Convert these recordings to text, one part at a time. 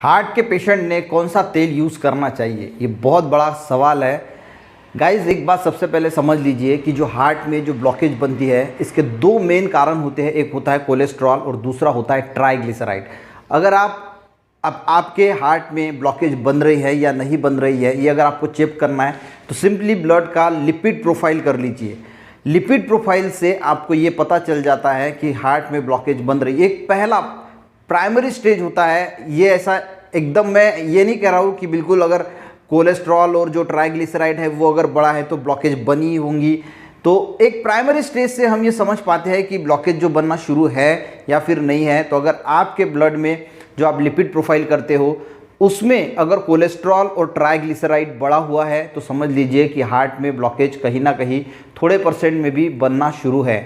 Heart के patient ने कौन सा तेल यूज़ करना चाहिए, ये बहुत बड़ा सवाल है। गाइस, एक बात सबसे पहले समझ लीजिए कि जो हार्ट में जो ब्लॉकेज बनती है, इसके दो मेन कारण होते हैं। एक होता है कोलेस्ट्रॉल और दूसरा होता है ट्राइग्लिसराइड। अगर आपके हार्ट में ब्लॉकेज बन रही है या नहीं बन रही है, ये अगर आपको चेक करना है तो सिंपली ब्लड का लिपिड प्रोफाइल कर लीजिए। लिपिड प्रोफाइल से आपको ये पता चल जाता है कि हार्ट में ब्लॉकेज बन रही है। एक पहला प्राइमरी स्टेज होता है ये। ऐसा एकदम मैं ये नहीं कह रहा हूँ कि बिल्कुल अगर कोलेस्ट्रॉल और जो ट्राइग्लिसराइड है वो अगर बड़ा है तो ब्लॉकेज बनी होंगी। तो एक प्राइमरी स्टेज से हम ये समझ पाते हैं कि ब्लॉकेज जो बनना शुरू है या फिर नहीं है। तो अगर आपके ब्लड में जो आप लिपिड प्रोफाइल करते हो उसमें अगर कोलेस्ट्रॉल और ट्राइग्लिसराइड बढ़ा हुआ है तो समझ लीजिए कि हार्ट में ब्लॉकेज कहीं ना कहीं थोड़े परसेंट में भी बनना शुरू है।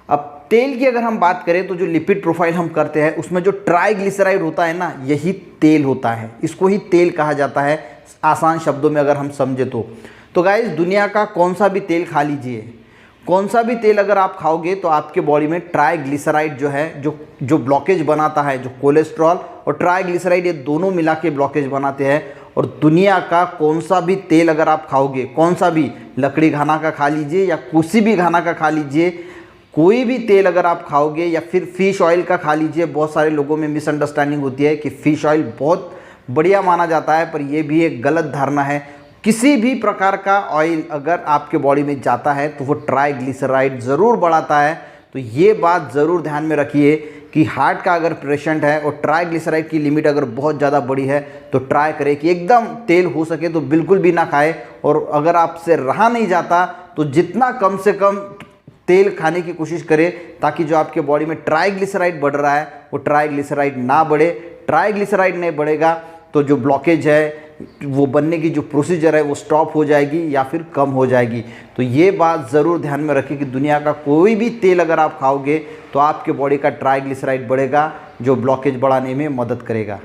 अब तेल की अगर हम बात करें तो जो लिपिड प्रोफाइल हम करते हैं उसमें जो ट्राइग्लिसराइड होता है ना, यही तेल होता है। इसको ही तेल कहा जाता है आसान शब्दों में अगर हम समझे तो गाइस, दुनिया का कौन सा भी तेल खा लीजिए, कौन सा भी तेल अगर आप खाओगे तो आपके बॉडी में ट्राइग्लिसराइड जो है जो ब्लॉकेज बनाता है, जो कोलेस्ट्रॉल और ट्राइग्लिसराइड ये दोनों मिला के ब्लॉकेज बनाते हैं। और दुनिया का कौन सा भी तेल अगर आप खाओगे, कौन सा भी लकड़ी घाना का खा लीजिए या किसी भी घाना का खा लीजिए, कोई भी तेल अगर आप खाओगे या फिर फिश ऑयल का खा लीजिए। बहुत सारे लोगों में मिसअंडरस्टैंडिंग होती है कि फिश ऑयल बहुत बढ़िया माना जाता है, पर यह भी एक गलत धारणा है। किसी भी प्रकार का ऑयल अगर आपके बॉडी में जाता है तो वो ट्राइग्लिसराइड ज़रूर बढ़ाता है। तो ये बात ज़रूर ध्यान में रखिए कि हार्ट का अगर पेशेंट है और ट्राइग्लिसराइड की लिमिट अगर बहुत ज़्यादा बड़ी है तो ट्राई करें कि एकदम तेल हो सके तो बिल्कुल भी ना खाए। और अगर आपसे रहा नहीं जाता तो जितना कम से कम तेल खाने की कोशिश करें, ताकि जो आपके बॉडी में ट्राइग्लिसराइड बढ़ रहा है वो ट्राइग्लिसराइड ना बढ़े। ट्राइग्लिसराइड नहीं बढ़ेगा तो जो ब्लॉकेज है वो बनने की जो प्रोसीजर है वो स्टॉप हो जाएगी या फिर कम हो जाएगी। तो ये बात ज़रूर ध्यान में रखें कि दुनिया का कोई भी तेल अगर आप खाओगे तो आपके बॉडी का ट्राइग्लिसराइड बढ़ेगा, जो ब्लॉकेज बढ़ाने में मदद करेगा।